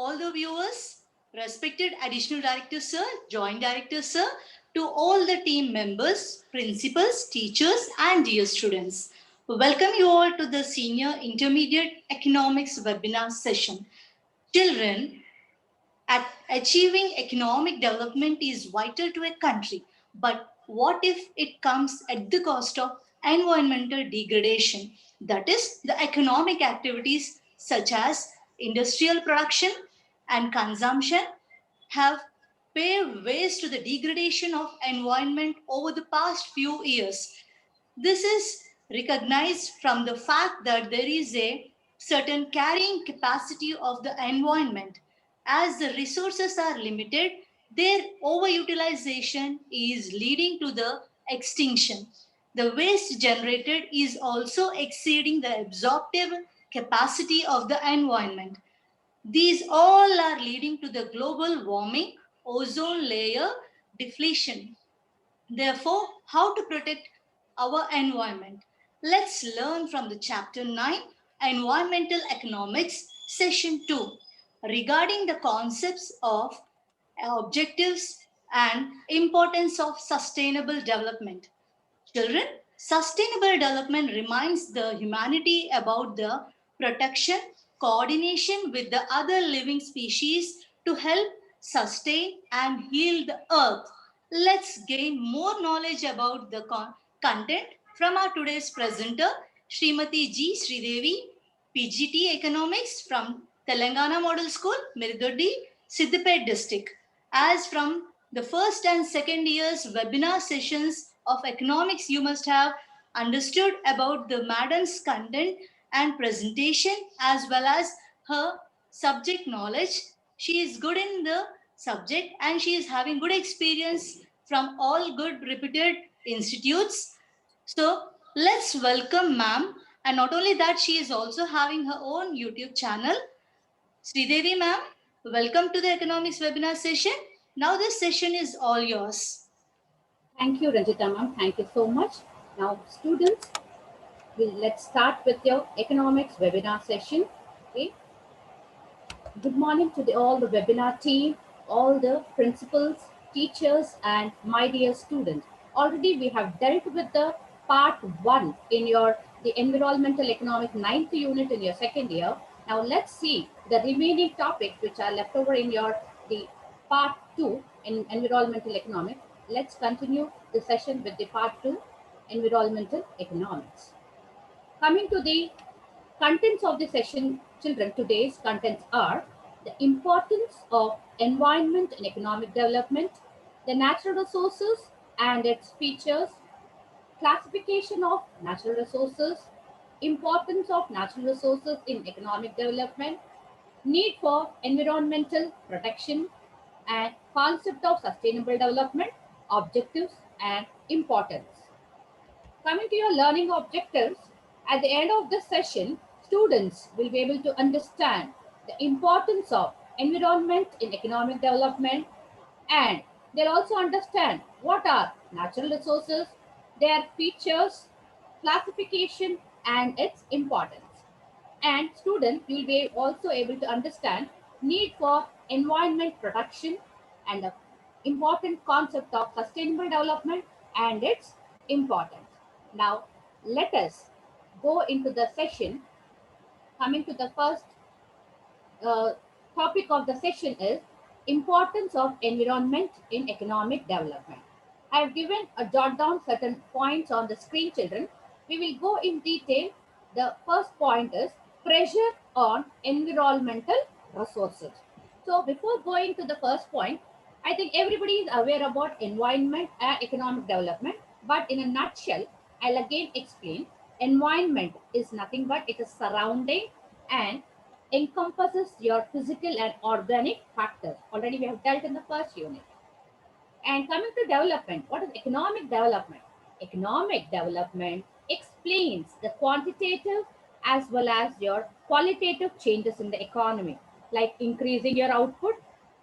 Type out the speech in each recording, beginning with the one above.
all the viewers, respected additional director sir, joint director sir, to all the team members, principals, teachers and dear students. Welcome you all to the Senior Intermediate Economics webinar session. Children, achieving economic development is vital to a country, but what if it comes at the cost of environmental degradation? That is, the economic activities such as industrial production and consumption have paved ways to the degradation of environment over the past few years. This is recognized from the fact that there is a certain carrying capacity of the environment. As the resources are limited, their overutilization is leading to the extinction. The waste generated is also exceeding the absorptive capacity of the environment. These all are leading to the global warming, ozone layer depletion. Therefore, how to protect our environment? Let's learn from the chapter 9, Environmental Economics, session 2, regarding the concepts of objectives and importance of sustainable development. Children, sustainable development reminds the humanity about the protection, coordination with the other living species to help sustain and heal the earth. Let's gain more knowledge about the content from our today's presenter, Srimati G. Sridevi, PGT Economics from Telangana Model School, Mirgadi, Siddipet District. As from the first and second year's webinar sessions of economics, you must have understood about the madam's content and presentation as well as her subject knowledge. She is good in the subject and she is having good experience from all good reputed institutes. So let's welcome ma'am. And not only that, she is also having her own YouTube channel. Sridevi ma'am, welcome to the economics webinar session. Now this session is all yours. Thank you, Ranjita ma'am. Thank you so much. Now, students, let's start with your economics webinar session. Okay. Good morning to all the webinar team, all the principals, teachers, and my dear students. Already we have dealt with the part 1 in the environmental economic 9th unit in your second year. Now let's see the remaining topics which are left over in the part 2 in environmental economics. Let's continue the session with the part 2 environmental economics. Coming to the contents of the session, children, today's contents are the importance of environment in economic development, the natural resources and its features, classification of natural resources, importance of natural resources in economic development, need for environmental protection, and concept of sustainable development, objectives and importance. Coming to your learning objectives, at the end of this session, students will be able to understand the importance of environment in economic development, and they'll also understand what are natural resources, their features, classification and its importance. And students will be also able to understand need for environment protection and the important concept of sustainable development and its importance. Now, let us go into the session. Coming to the first topic of the session is importance of environment in economic development. I have given a jot down certain points on the screen, children. We will go in detail. The first point is pressure on environmental resources. So before going to the first point, I think everybody is aware about environment and economic development, but in a nutshell, I'll again explain. Environment is nothing but it is surrounding and encompasses your physical and organic factors. Already we have dealt in the first unit. And coming to development, what is economic development? Economic development explains the quantitative as well as your qualitative changes in the economy, like increasing your output.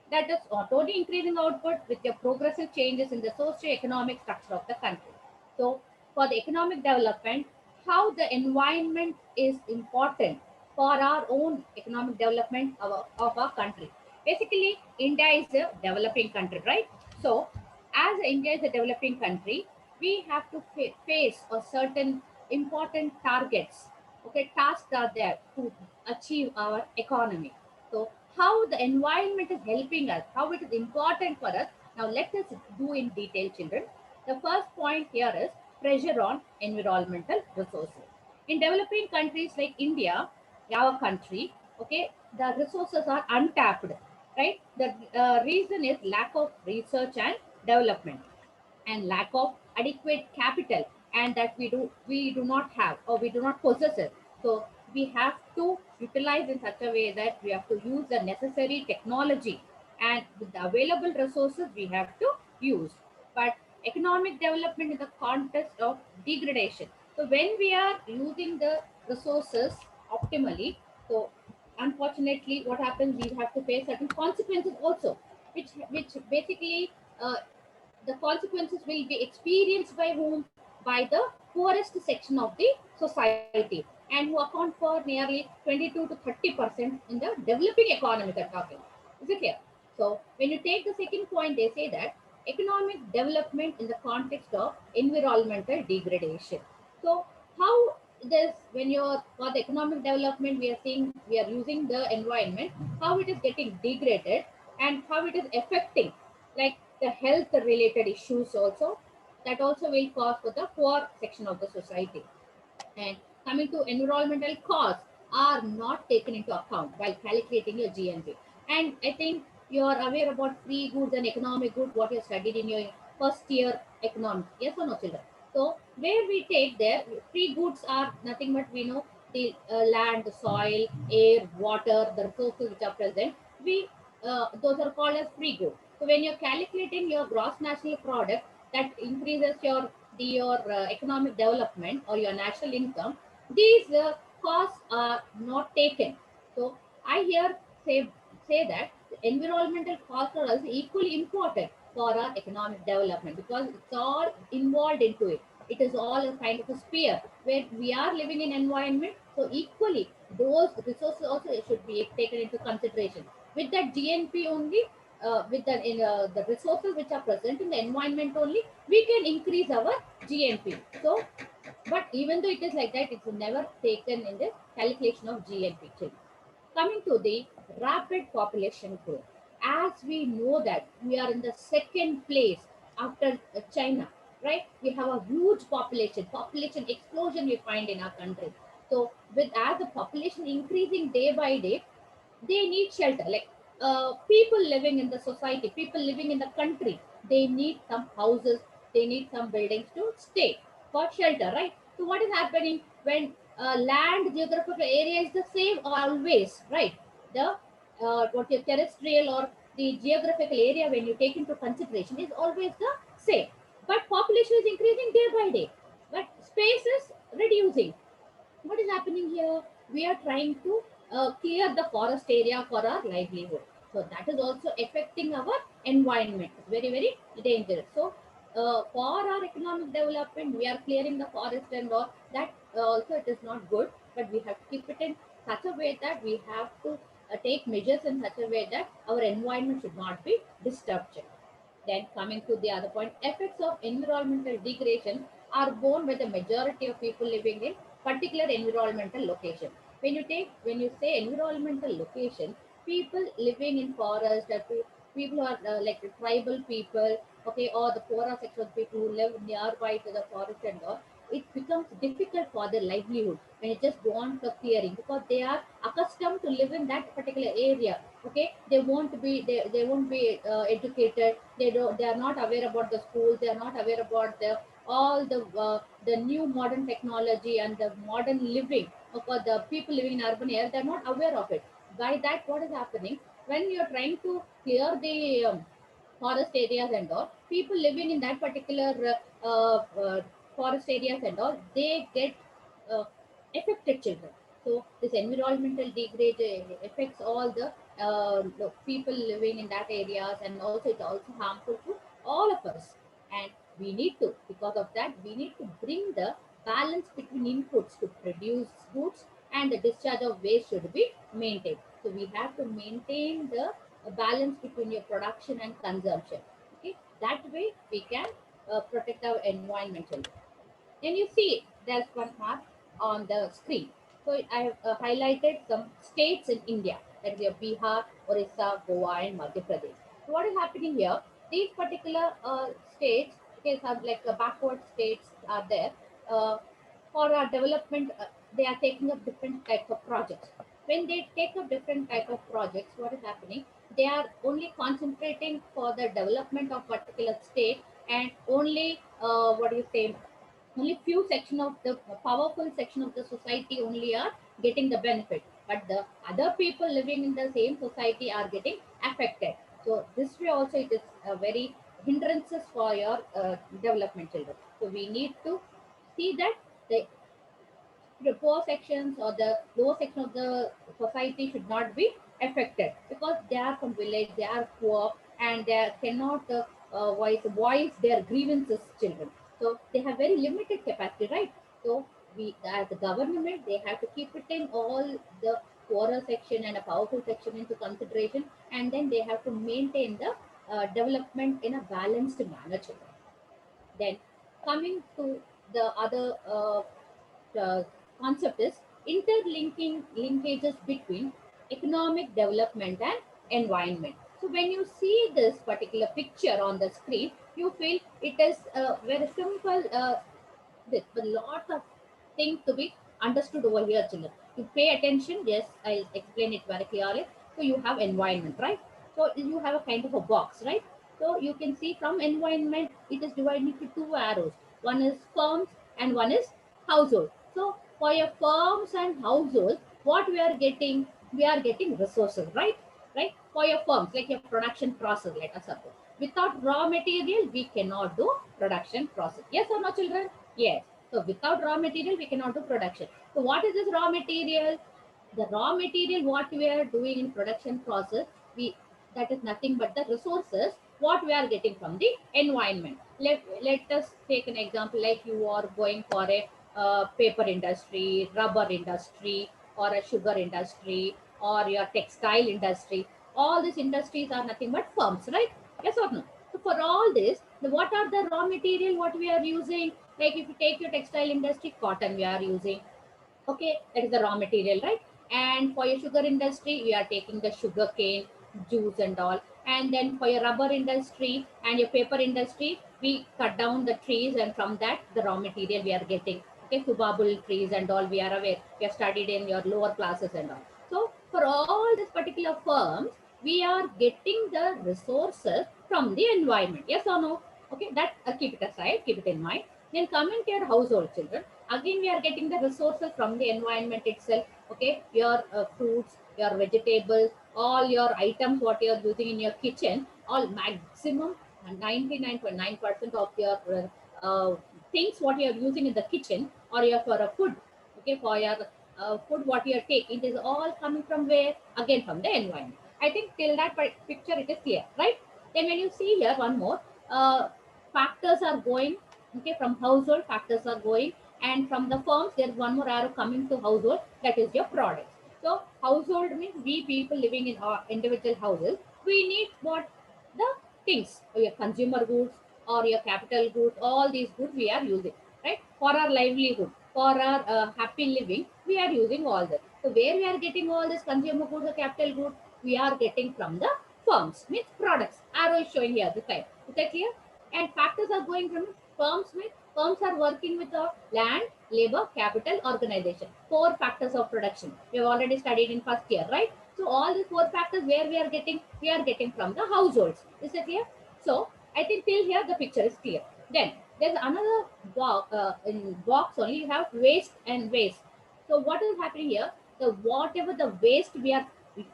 That is not only increasing output with your progressive changes in the socio-economic structure of the country. So for the economic development, how the environment is important for our own economic development of our country. Basically, India is a developing country, right? So, as India is a developing country, we have to face a certain important targets. Okay, tasks are there to achieve our economy. So, how the environment is helping us, how it is important for us. Now, let us do in detail, children. The first point here is pressure on environmental resources. In developing countries like India, our country, okay, the resources are untapped, right? The reason is lack of research and development and lack of adequate capital, and that we do not have or we do not possess it. So we have to utilize in such a way that we have to use the necessary technology, and with the available resources we have to use. But economic development in the context of degradation, so when we are using the resources optimally, so unfortunately what happens, we have to face certain consequences also, which basically the consequences will be experienced by whom? By the poorest section of the society, and who account for nearly 22 to 30% in the developing economy they're talking. Is it clear? So when you take the second point, they say that economic development in the context of environmental degradation. So how this, when you're for the economic development, we are seeing, we are using the environment, how it is getting degraded and how it is affecting, like the health related issues also, that also will cause for the poor section of the society. And coming to environmental costs are not taken into account while calculating your GNP. And I think you are aware about free goods and economic goods, what you studied in your first year economics. Yes or no, children? So where we take there, free goods are nothing but we know the land, the soil, air, water, the resources which are present. We those are called as free goods. So when you're calculating your gross national product, that increases your economic development or your national income, these costs are not taken. So I here say that the environmental costs are also equally important for our economic development, because it's all involved into it. It is all a kind of a sphere where we are living in environment. So equally, those resources also should be taken into consideration. With that GNP only, with the resources which are present in the environment only, we can increase our GNP. So, but even though it is like that, it's never taken in the calculation of GNP. Coming to the rapid population growth, as we know that we are in the second place after China, right? We have a huge population explosion we find in our country. So, with as the population increasing day by day, they need shelter. Like people living in the society, people living in the country, they need some houses, they need some buildings to stay for shelter, right? So what is happening when land geographical area is the same always, right? The what your terrestrial or the geographical area, when you take into consideration, is always the same, but population is increasing day by day, but space is reducing. What is happening here? We are trying to clear the forest area for our livelihood. So that is also affecting our environment. It's very, very dangerous. So for our economic development, we are clearing the forest and all that. Also, it is not good, but we have to keep it in such a way that we have to take measures in such a way that our environment should not be disturbed. Then coming to the other point, effects of environmental degradation are borne by the majority of people living in particular environmental location. When you say environmental location, people living in forest, people who are like the tribal people, okay, or the poorer section of people who live nearby to the forest and all, it becomes difficult for their livelihood when you just go on for clearing, because they are accustomed to live in that particular area. Okay, they won't be educated, they are not aware about the schools, they are not aware about all the new modern technology and the modern living of the people living in urban areas. They're not aware of it. By that, what is happening, when you're trying to clear the forest areas and all, people living in that particular forest areas and all, they get uh, affected, children. So this environmental degrade affects all the people living in that areas, and also it's also harmful to all of us. And we need to, because of that, we need to bring the balance between inputs to produce goods and the discharge of waste should be maintained. So we have to maintain the balance between your production and consumption. Okay, that way we can protect our environmental. Then you see there's one map on the screen. So I have highlighted some states in India, that is your Bihar, Orissa, Goa, and Madhya Pradesh. So what is happening here? These particular states, okay, some like backward states are there. Uh, for our development, they are taking up different types of projects. When they take up different type of projects, what is happening? They are only concentrating for the development of particular state, and only what do you say? Only few section of the powerful section of the society only are getting the benefit, but the other people living in the same society are getting affected. So this way also it is a very hindrances for your development children. So we need to see that the poor sections or the lower section of the society should not be affected, because they are from village, they are poor, and they cannot voice their grievances, children. So they have very limited capacity, right? So we, as the government, they have to keep it in all the poorer section and a powerful section into consideration, and then they have to maintain the development in a balanced manner, children. Then coming to the other uh, concept is interlinking linkages between economic development and environment. So when you see this particular picture on the screen, you feel it is a very simple. This a lot of things to be understood over here, children. You pay attention. Yes, I'll explain it very clearly. So you have environment, right? So you have a kind of a box, right? So you can see from environment, it is divided into two arrows. One is firms and one is household. So for your firms and households, what we are getting resources, right? Right? For your firms, like your production process, let us suppose. Without raw material, we cannot do production process. Yes or no, children? Yes. So without raw material, we cannot do production. So what is this raw material? The raw material what we are doing in production process, we, that is nothing but the resources what we are getting from the environment. Let us take an example, like you are going for a paper industry, rubber industry, or a sugar industry, or your textile industry. All these industries are nothing but firms, right? Yes or no? So for all this, what are the raw material what we are using? Like if you take your textile industry, cotton we are using. Okay, that is the raw material, right? And for your sugar industry, we are taking the sugar cane juice and all. And then for your rubber industry and your paper industry, we cut down the trees, and from that the raw material we are getting. Okay, subabul trees and all, we are aware, we have studied in your lower classes and all. So for all these particular firms, we are getting the resources from the environment. Yes or no? Okay, that keep it aside, keep it in mind. Then coming to your household, children, again we are getting the resources from the environment itself. Okay, your fruits, your vegetables, all your items what you are using in your kitchen, all maximum 99.9% of your things what you are using in the kitchen, or your for a food. Okay, for your food what you are taking, it is all coming from where? Again from the environment. I think till that picture it is clear, right? Then when you see here one more, factors are going. Okay, from household factors are going, and from the firms there's one more arrow coming to household, that is your products. So household means we people living in our individual houses, we need what? The things, or your consumer goods or your capital goods, all these goods we are using, right? For our livelihood, for our happy living, we are using all this. So where we are getting all this consumer goods or capital goods? We are getting from the firms, means products. Arrow is showing here this side. Is that clear? And factors are going from firms, means firms are working with the land, labor, capital, organization. Four factors of production. We have already studied in first year, right? So all these four factors where we are getting from the households. Is that clear? So I think till here the picture is clear. Then there's another box, in box only you have waste and waste. So what is happening here? The whatever the waste we are,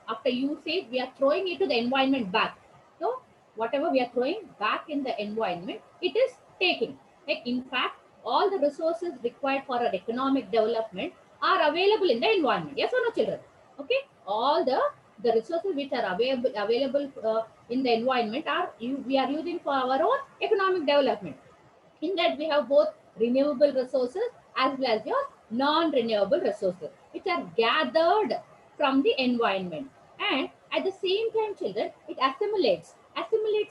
after usage, we are throwing it to the environment back. So whatever we are throwing back in the environment, it is taking. Like in fact, all the resources required for our economic development are available in the environment. Yes or no, children? Okay, all the resources which are available in the environment are we are using for our own economic development. In that we have both renewable resources as well as your non-renewable resources which are gathered from the environment. And at the same time, children, it assimilates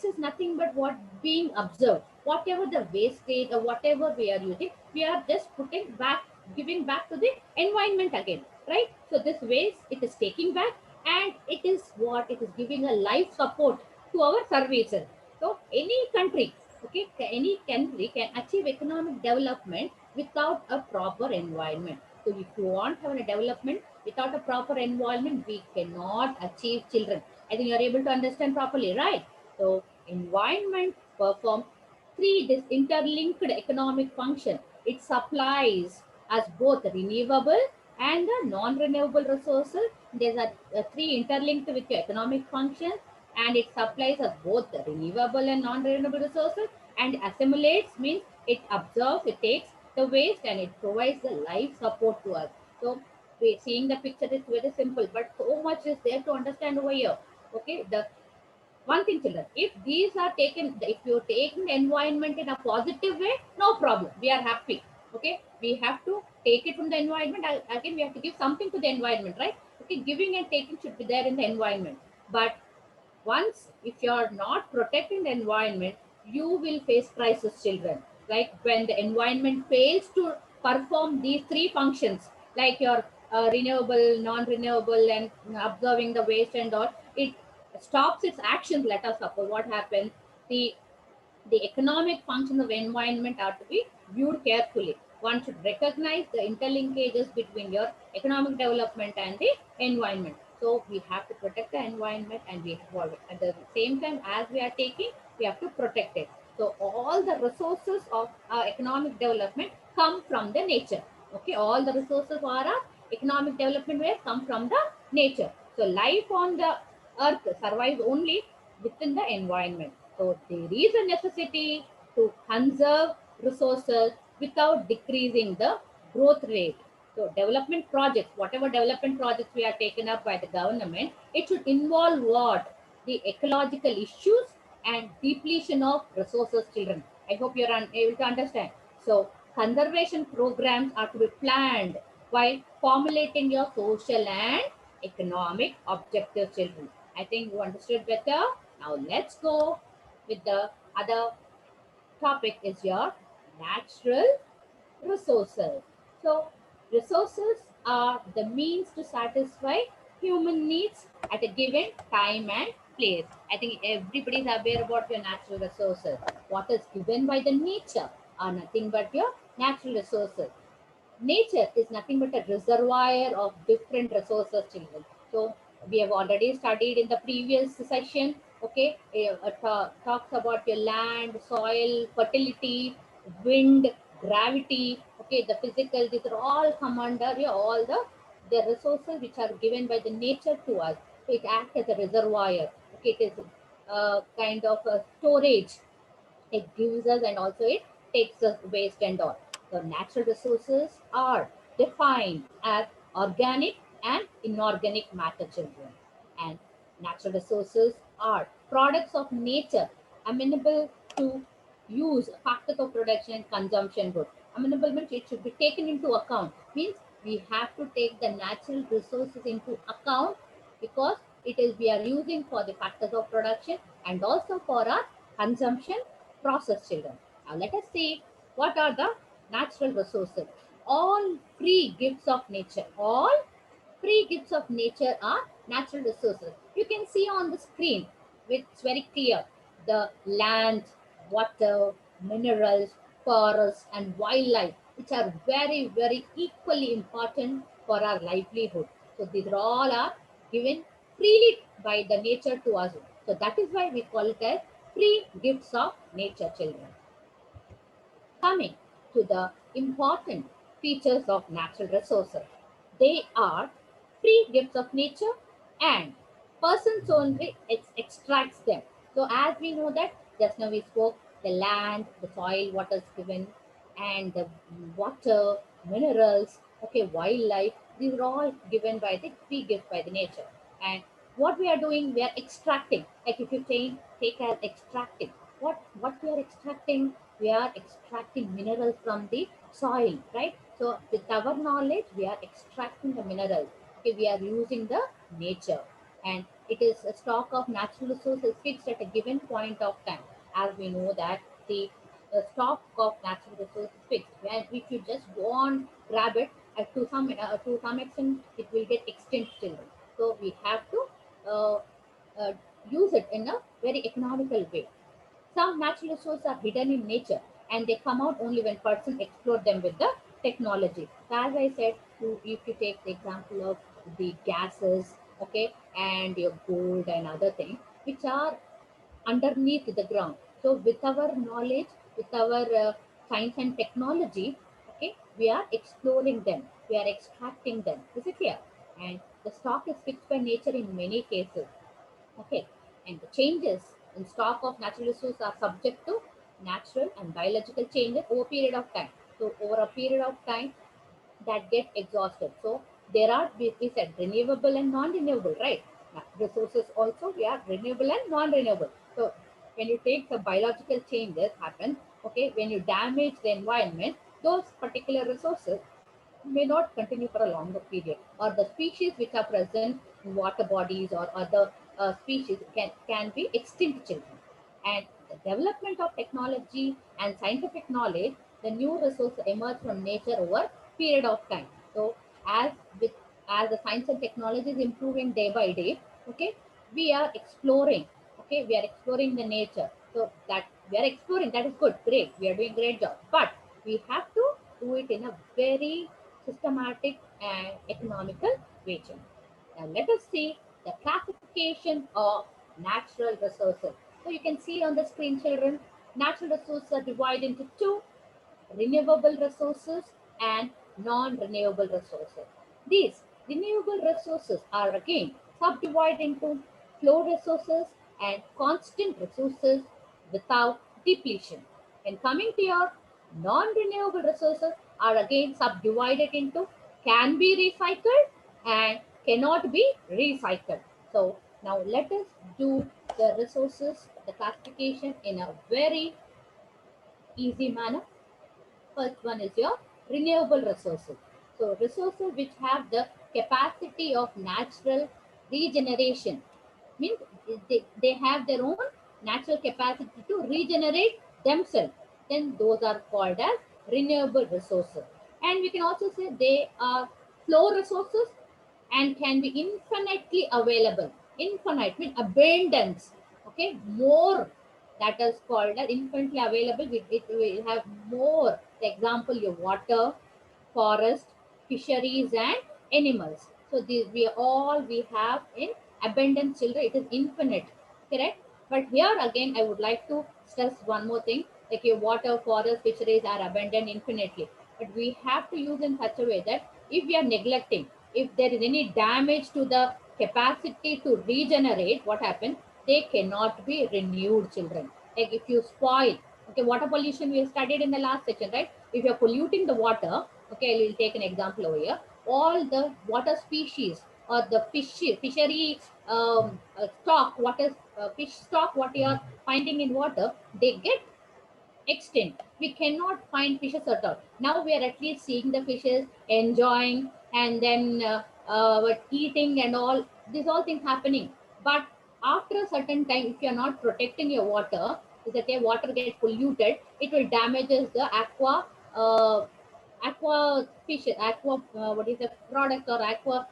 is nothing but what being observed. Whatever the wastage or whatever we are using, we are just putting back, giving back to the environment again, right? So this waste it is taking back, and it is what it is giving a life support to our services. So any country, okay, any country can achieve economic development without a proper environment. So if you want to have a development without a proper environment, we cannot achieve, children. I think you are able to understand properly, right? So environment perform three interlinked economic function. It supplies as both renewable and the non-renewable resources. There's three interlinked with your economic functions, and it supplies us both the renewable and non-renewable resources, and assimilates means it absorbs, it takes the waste, and it provides the life support to us. So we seeing the picture is very simple, but so much is there to understand over here. Okay, the one thing, children, if these are taken, if you take the environment in a positive way, no problem, we are happy. Okay, we have to take it from the environment. Again, we have to give something to the environment, right? Okay, giving and taking should be there in the environment. But once if you're not protecting the environment, you will face crisis, children. Like when the environment fails to perform these three functions, like your renewable, non-renewable, and observing the waste and all, it stops its actions. Let us suppose what happens, the economic functions of environment are to be viewed carefully. One should recognize the interlinkages between your economic development and the environment. So we have to protect the environment, and we have, at the same time as we are taking, we have to protect it. So all the resources of our economic development come from the nature. Okay, all the resources for our economic development will come from the nature. So life on the earth survives only within the environment. So there is a necessity to conserve resources without decreasing the growth rate. So development projects, whatever development projects we are taken up by the government, it should involve what? The ecological issues and depletion of resources, children. I hope you're able to understand. So conservation programs are to be planned while formulating your social and economic objectives, children. I think you understood better. Now let's go with the other topic is your natural resources. So resources are the means to satisfy human needs at a given time and place. I think everybody is aware about your natural resources. What is given by the nature are nothing but your natural resources. Nature is nothing but a reservoir of different resources, children. So we have already studied in the previous session. Okay, talks about your land, soil, fertility, wind, gravity. Okay, the physical, these are all come under your all the resources which are given by the nature to us. So it acts as a reservoir. Okay, it is kind of a storage. It gives us, and also it takes us waste and all. So natural resources are defined as organic and inorganic matter, children. And natural resources are products of nature amenable to use, factors of production and consumption good. Amenable means it should be taken into account. Means we have to take the natural resources into account, because it is we are using for the factors of production and also for our consumption process, children. Now let us see what are the natural resources. All free gifts of nature. All free gifts of nature are natural resources. You can see on the screen, it's very clear. The land, water, minerals, forests, and wildlife, which are very, very equally important for our livelihood. So these are all are given freely by the nature to us. So that is why we call it as free gifts of nature, children. Coming to the important features of natural resources, they are free gifts of nature, and persons only extracts them. So as we know that just now we spoke, the land, the soil, what is given, and the water, minerals, okay, wildlife, these are all given by the free gift by the nature. And what we are doing, we are extracting. Like if you take as extracting, what we are extracting, we are extracting minerals from the soil, right? So with our knowledge, we are extracting the minerals. Okay, we are using the nature, and it is a stock of natural resources fixed at a given point of time. As we know that the stock of natural resources fixed, when if you just go on grab it, to some extent, it will get extinct children. So we have to uh, uh, use it in a very economical way. Some natural resources are hidden in nature and they come out only when person explore them with the technology. So as I said, if you take the example of the gases, okay, and your gold and other things, which are underneath the ground. So with our knowledge, with our science and technology, okay, we are exploring them, we are extracting them. Is it clear? And the stock is fixed by nature in many cases. Okay, and the changes in stock of natural resources are subject to natural and biological changes over a period of time. So over a period of time, that get exhausted. So there are, we said, renewable and non-renewable, right? Now, resources also, we are renewable and non-renewable. So when you take the biological changes happen, okay, when you damage the environment, those particular resources may not continue for a longer period, or the species which are present in water bodies or other species can be extinct children. And the development of technology and scientific knowledge, the new resources emerge from nature over period of time. So as with as the science and technology is improving day by day, okay, we are exploring, okay, we are exploring the nature. So that we are exploring, that is good, great, we are doing great job, but we have to do it in a very systematic and economical way. Now let us see the classification of natural resources. So you can see on the screen, children, natural resources are divided into two: renewable resources and non-renewable resources. These renewable resources are again subdivided into flow resources and constant resources without depletion. And coming to your non-renewable resources are again subdivided into can be recycled and cannot be recycled. So now let us do the resources, the classification in a very easy manner. First one is your renewable resources. So resources which have the capacity of natural regeneration, means they have their own natural capacity to regenerate themselves. Then those are called as renewable resources. And we can also say they are flow resources and can be infinitely available. Infinite means abundance. Okay, more, that is called as infinitely available. It will have more. For example, your water, forest, fisheries, and animals. So these we have in abundance, children. It is infinite, correct? But here again, I would like to stress one more thing. Like your water, forest, fisheries are abundant infinitely. But we have to use in such a way that if we are neglecting, if there is any damage to the capacity to regenerate, what happens? They cannot be renewed, children. Like if you spoil, okay, water pollution we studied in the last section, right? If you're polluting the water, okay, I will take an example over here. All the water species or the fishery stock, what is fish stock, what you are finding in water, they get extinct. We cannot find fishes at all. Now we are at least seeing the fishes enjoying and then eating and all these all things happening. But after a certain time, if you are not protecting your water, is okay, water gets polluted, it will damages the aqua fish, aqua what is the product or aqua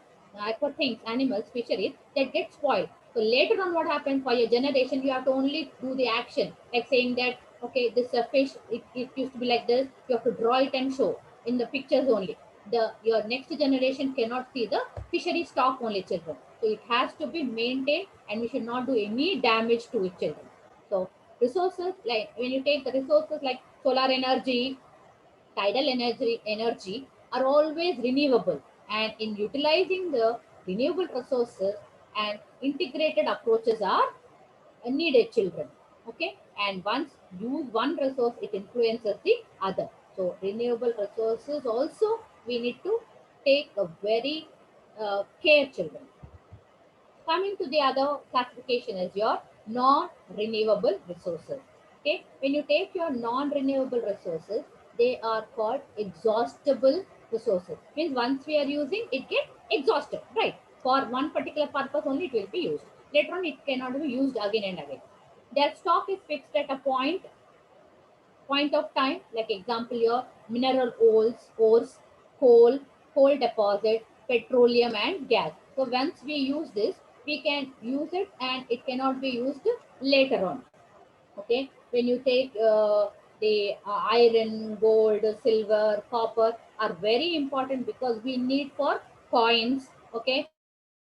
things, animals, fisheries that get spoiled. So later on, what happens for your generation? You have to only do the action, like saying that okay, this fish, it used to be like this. You have to draw it and show in the pictures only. The your next generation cannot see the fishery stock only, children. So it has to be maintained, and we should not do any damage to it, children. So resources, like when you take the resources like solar energy, tidal energy are always renewable, and in utilizing the renewable resources and integrated approaches are needed, children. Okay, and once use one resource, it influences the other. So renewable resources also we need to take a very care, children. Coming to the other classification is your non-renewable resources. Okay, when you take your non-renewable resources, they are called exhaustible resources. Means once we are using, it get exhausted, right? For one particular purpose only it will be used. Later on, it cannot be used again and again. Their stock is fixed at a point of time. Like example, your mineral ores, coal, coal deposit, petroleum, and gas. So once we use this, we can use it, and it cannot be used later on. Okay, when you take the iron, gold, silver, copper are very important because we need for coins. Okay, and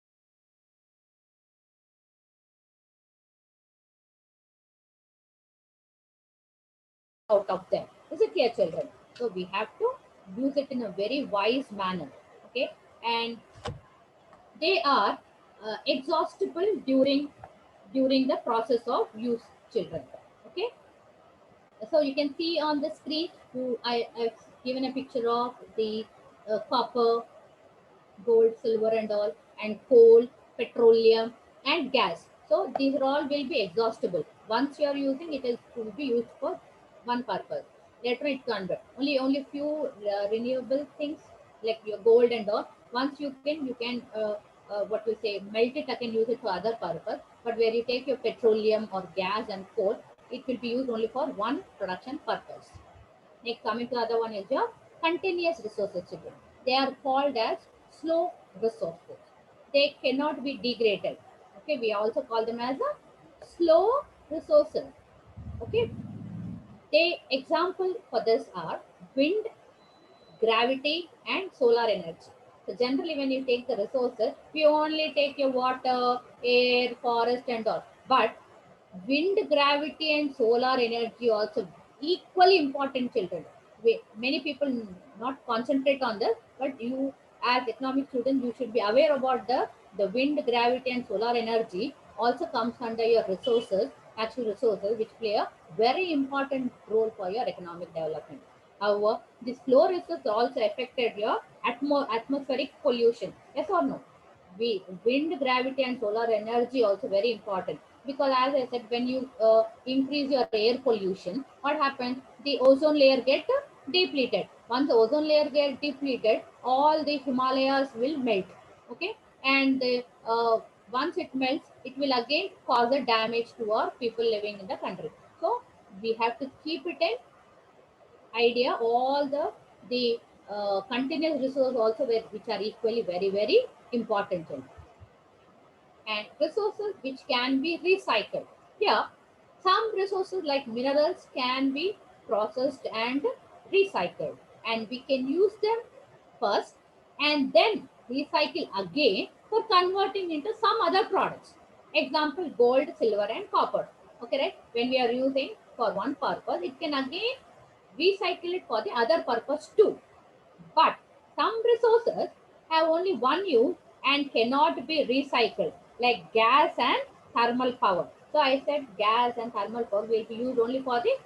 we need for out of them. Is it clear, children? So we have to use it in a very wise manner. Okay, and they are exhaustible during the process of use, children. Okay, so you can see on the screen, I've given a picture of the copper, gold, silver, and all, and coal, petroleum, and gas. So these are all will be exhaustible. Once you are using it, is will be used for one purpose. Later it convert. Only few renewable things like your gold and all. Once you can what we say, melt it again, use it for other purpose. But where you take your petroleum or gas and coal, it will be used only for one production purpose. Next, coming to other one is your continuous resources, children. They are called as slow resources. They cannot be degraded. Okay, we also call them as a slow resources. Okay, they example for this are wind, gravity, and solar energy. So generally, when you take the resources, we only take your water, air, forest, and all. But wind, gravity, and solar energy also equally important, children. Many people not concentrate on this, but you as economic students, you should be aware about the wind, gravity, and solar energy also comes under your resources, natural resources, which play a very important role for your economic development. However, this slow resource also affected your atmospheric pollution. Yes or no? Wind, gravity, and solar energy also very important, because as I said, when you increase your air pollution, what happens? The ozone layer get depleted. Once the ozone layer get depleted, all the Himalayas will melt. Okay, and once it melts, it will again cause a damage to our people living in the country. So we have to keep it in idea all the continuous resource also which are equally very important, and resources which can be recycled. Here, some resources like minerals can be processed and recycled, and we can use them first and then recycle again for converting into some other products. Example, gold, silver, and copper. Okay, right? When we are using for one purpose, it can again recycle it for the other purpose too. But some resources have only one use and cannot be recycled, like gas and thermal power. So I said gas and thermal power will be used only for the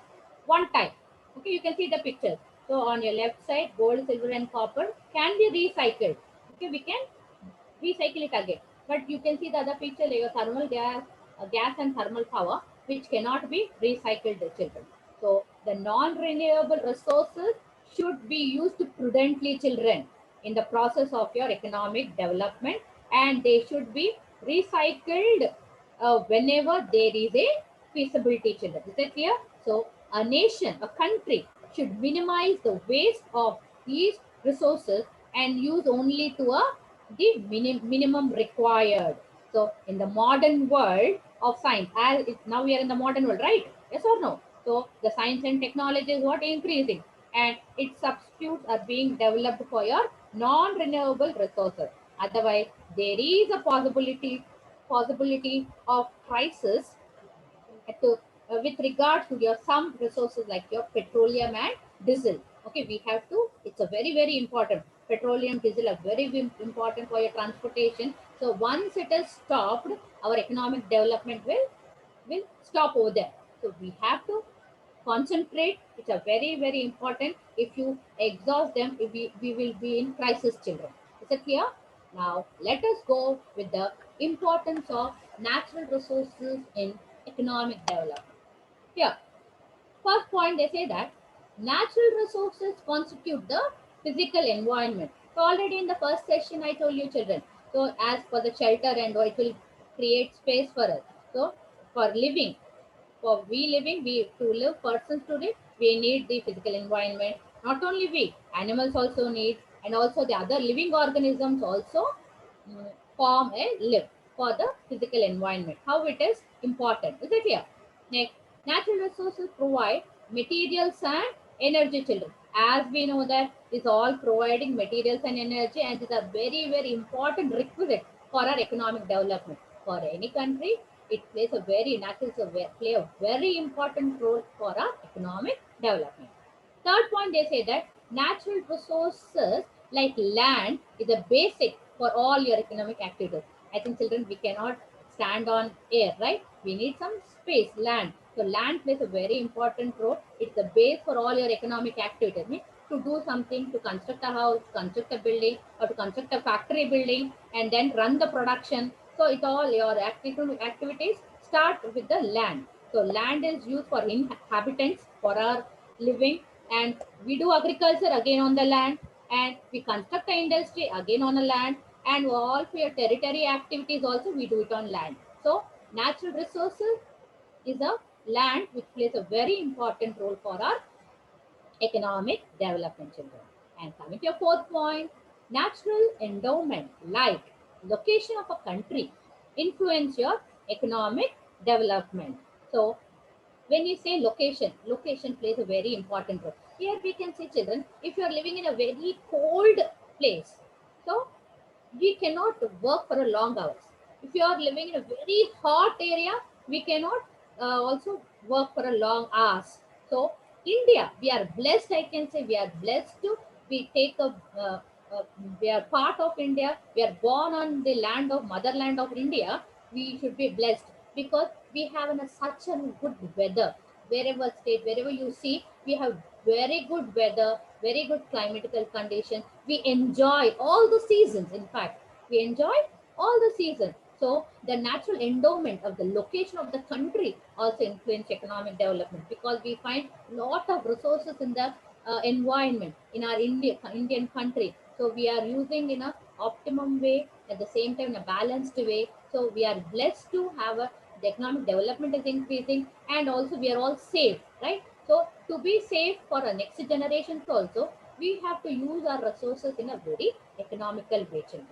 one time. Okay, you can see the pictures. So on your left side, gold, silver, and copper can be recycled. Okay, we can recycle it again. But you can see the other picture, like a thermal gas and thermal power, which cannot be recycled, children. So the non-renewable resources should be used prudently, children, in the process of your economic development, and they should be recycled whenever there is a feasibility, children. Is that clear? So a nation, a country should minimize the waste of these resources and use only to the minimum required. So in the modern world of science, as now we are in the modern world, right? Yes or no? So the science and technology is what increasing, and its substitutes are being developed for your non-renewable resources. Otherwise, there is a possibility of crisis to, with regard to your some resources like your petroleum and diesel. Okay, we have to, it's a very important, petroleum, diesel are important for your transportation. So once it is stopped, our economic development will stop over there. So we have to concentrate. It's a very important. If you exhaust them, we will be in crisis, children. Is it clear? Now let us go with the importance of natural resources in economic development. Here, first point, they say that Natural resources constitute the physical environment. So already in the first session, I told you children. So as for the shelter and it will create space for us. So for living, for we living, we to live persons to live, we need the physical environment. Not only we, animals also need, and also the other living organisms also form a live for the physical environment. How it is important. Is it clear? Next, natural resources provide materials and energy, children. As we know that is all providing materials and energy, and is a very, very important requisite for our economic development. For any country, it plays a very natural, so play a very important role for our economic development. Third point, they say that natural resources like land is a basic for all your economic activities. I think children, we cannot stand on air, right? We need some space, land. So land plays a very important role. It's the base for all your economic activities. Means to do something, to construct a house, construct a building, or to construct a factory building, and then run the production. So it all your activities start with the land. So land is used for inhabitants for our living, and we do agriculture again on the land, and we construct the industry again on the land, and all for your territory activities also we do it on land. So natural resources is a land which plays a very important role for our economic development, children. And coming to your fourth point, natural endowment like location of a country influence your economic development. So when you say location, location plays a very important role. Here we can see, children, if you are living in a very cold place, so we cannot work for a long hours. If you are living in a very hot area, we cannot also work for a long hours. So India, we are blessed. I can say we are blessed to we take a uh, we are part of India. We are born on the land of motherland of India. We should be blessed because we have such a good weather. Wherever state, wherever you see, we have very good weather, very good climatical conditions. We enjoy all the seasons. In fact, we enjoy all the seasons. So the natural endowment of the location of the country also influence economic development because we find lot of resources in the environment in our Indian country. So we are using in a optimum way, at the same time in a balanced way. So we are blessed to have a the economic development is increasing, and also we are all safe, right? So to be safe for our next generations also, we have to use our resources in a very economical way, children.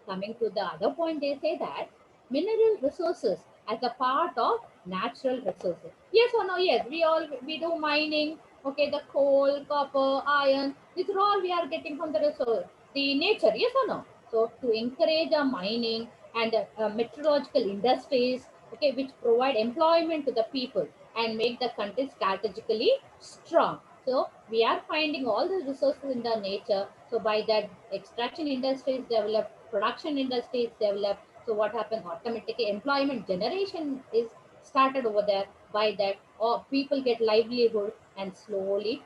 Coming to the other point, they say that mineral resources as a part of natural resources. Yes or no? Yes, we do mining. Okay, the coal, copper, iron. These are all we are getting from the resource, the nature. Yes or no? So to encourage a mining and meteorological industries, okay, which provide employment to the people and make the country strategically strong. So we are finding all the resources in the nature. So by that, extraction industries develop, production industries develop. So what happens? Automatically, employment generation is started over there. By that, or people get livelihood, and slowly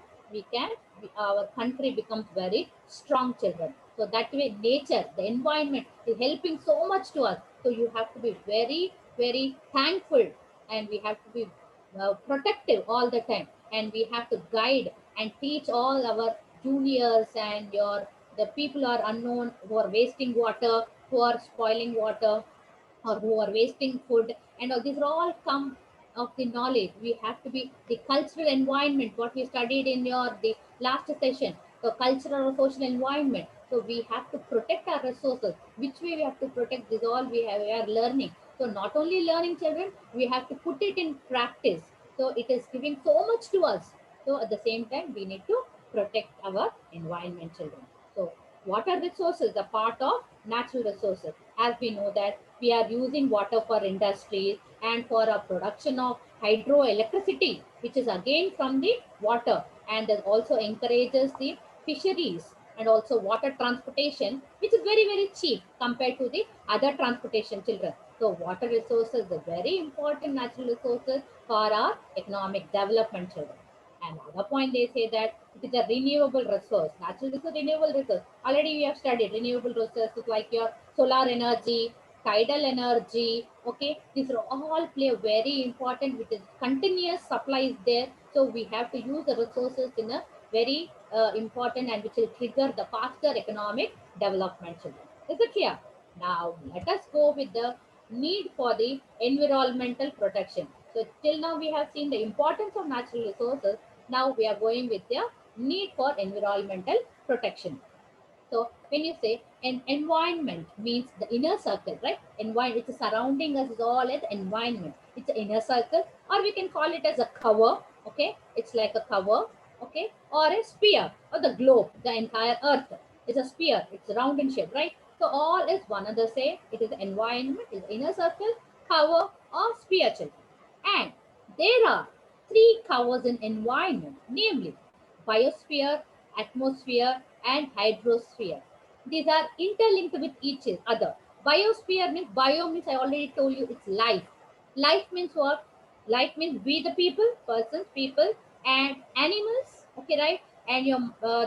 our country becomes very strong, children. So that way, nature, the environment is helping so much to us. So you have to be very, very thankful, and we have to be protective all the time, and we have to guide and teach all our juniors and your the people are unknown who are wasting water, who are spoiling water, or who are wasting food, and all these are all come of the knowledge. We have to be the cultural environment what we studied in your the last session, the cultural or social environment. So we have to protect our resources. Which way we have to protect? This all we are learning. So not only learning, children, we have to put it in practice. So it is giving so much to us. So at the same time, we need to protect our environment, children. So water resources are part of natural resources. As we know that we are using water for industries and for a production of hydroelectricity, which is again from the water, and that also encourages the fisheries and also water transportation, which is very, very cheap compared to the other transportation, children. So water resources are very important natural resources for our economic development, children. And other point, they say that it is a renewable resource. Natural resource, renewable resource. Already we have studied renewable resources like your solar energy, tidal energy. Okay, these are all play a very important, which is continuous supply is there. So we have to use the resources in a very important, and which will trigger the faster economic development. Children, is it clear? Now let us go with the need for the environmental protection. So till now we have seen the importance of natural resources. Now we are going with the need for environmental protection. So when you say an environment means the inner circle, right? Environment, which is surrounding us is all as environment. It's an inner circle, or we can call it as a cover. Okay, it's like a cover. Okay, or a sphere, or the globe, the entire Earth is a sphere. It's round in shape, right? So all is one and the same. It is environment, is inner circle, cover, or sphere, children. And there are three covers in environment, namely biosphere, atmosphere, and hydrosphere. These are interlinked with each other. Biosphere means, bio means, I already told you, it's life. Life means what? Life means we the people, persons, people, and animals. Okay, right? And your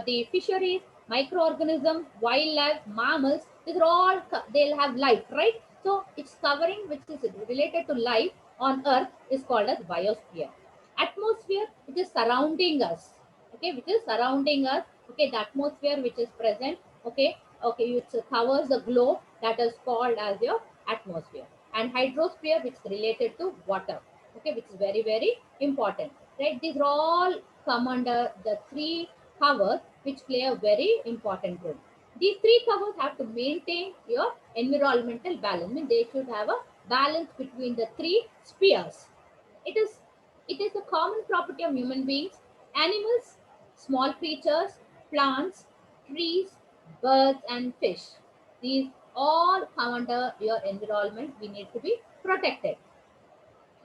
the fisheries, microorganisms, wildlife, mammals. These are all they'll have life, right? So it's covering which is related to life on Earth is called as biosphere. Atmosphere, which is surrounding us, okay, which is surrounding us, okay, the atmosphere which is present, okay, okay, it covers the globe, that is called as your atmosphere. And hydrosphere, which is related to water, okay, which is very very important, right? These are all come under the three covers which play a very important role. These three covers have to maintain your environmental balance. I mean, they should have a balance between the three spheres. It is it is a common property of human beings, animals, small creatures, plants, trees, birds, and fish. These all come under your environment. We need to be protected.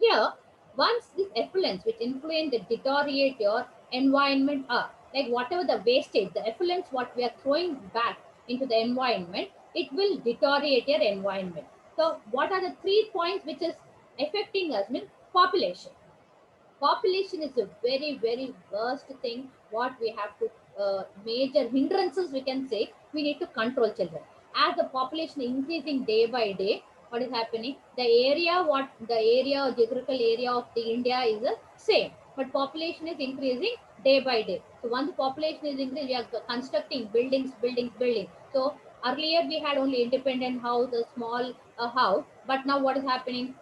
Here, once these effluents which influence and deteriorate your environment are like whatever the wastage, the effluents what we are throwing back into the environment, it will deteriorate your environment. So, what are the 3 points which is affecting us? Means population. Population is a very very worst thing. What we have to major hindrances we can say we need to control, children. As the population increasing day by day, what is happening? The area, what the area or geographical area of the India is the same, but population is increasing day by day. So once the population is increasing, we are constructing buildings, buildings, buildings. So earlier we had only independent house, a small house, but now what is happening?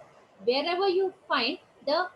Wherever you find the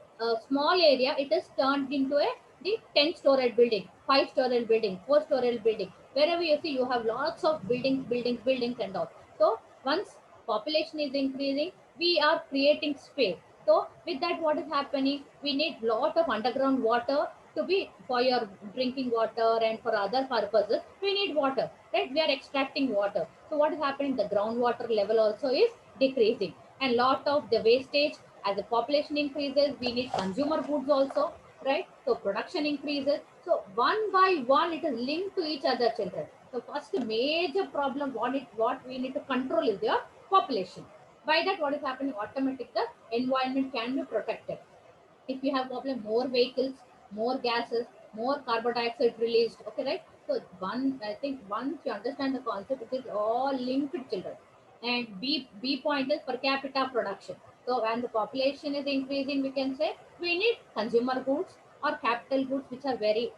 small area, it is turned into a the 10-story building, 5-story building, 4-story building. Wherever you see, you have lots of buildings, buildings, buildings, and all. So once population is increasing, we are creating space. So with that, what is happening? We need lot of underground water to be for your drinking water and for other purposes. We need water, right? We are extracting water. So what is happening? The groundwater level also is decreasing, and lot of the wastage. As the population increases, we need consumer goods also, right? So production increases. So one by one, it is linked to each other, children. So first major problem, what we need to control is your population. By that, what is happening? Automatic the environment can be protected. If you have problem, more vehicles, more gases, more carbon dioxide released, okay, right? So one, I think once you understand the concept, it is all linked, children. And b point is per capita production. So when the population is increasing, we can say we need consumer goods or capital goods which are very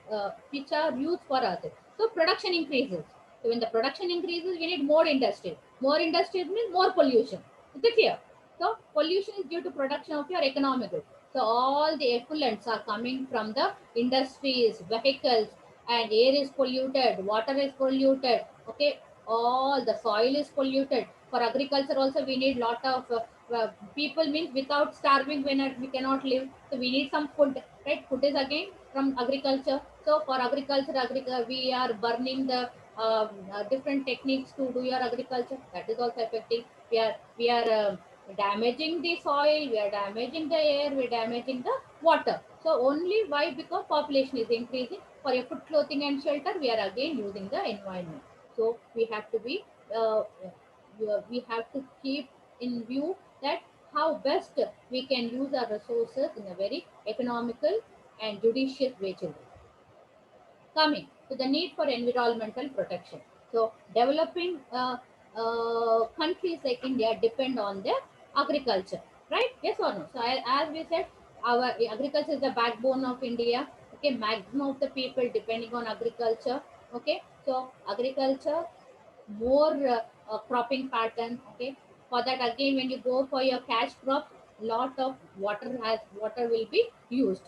which are used for us. So production increases. So when the production increases, we need more industry. More industry means more pollution. Is it clear? So pollution is due to production of your economic goods. So all the effluents are coming from the industries, vehicles, and air is polluted, water is polluted. Okay, all the soil is polluted. For agriculture also, we need lot of people. Means without starving, we cannot live. So we need some food, right? Food is again from agriculture. So for agriculture, we are burning the different techniques to do your agriculture. That is also affecting. We are damaging the soil, we are damaging the air, we are damaging the water. So only why? Because population is increasing. For your food, clothing, and shelter, we are again using the environment. So we have to be we have to keep in view that how best we can use our resources in a very economical and judicious way, children. Coming to the need for environmental protection. So developing countries like India depend on their agriculture, right? Yes or no? So as we said, our agriculture is the backbone of India. Okay, maximum of the people depending on agriculture. Okay, so agriculture, more cropping pattern. Okay, for that again, when you go for your cash crop, lot of water will be used.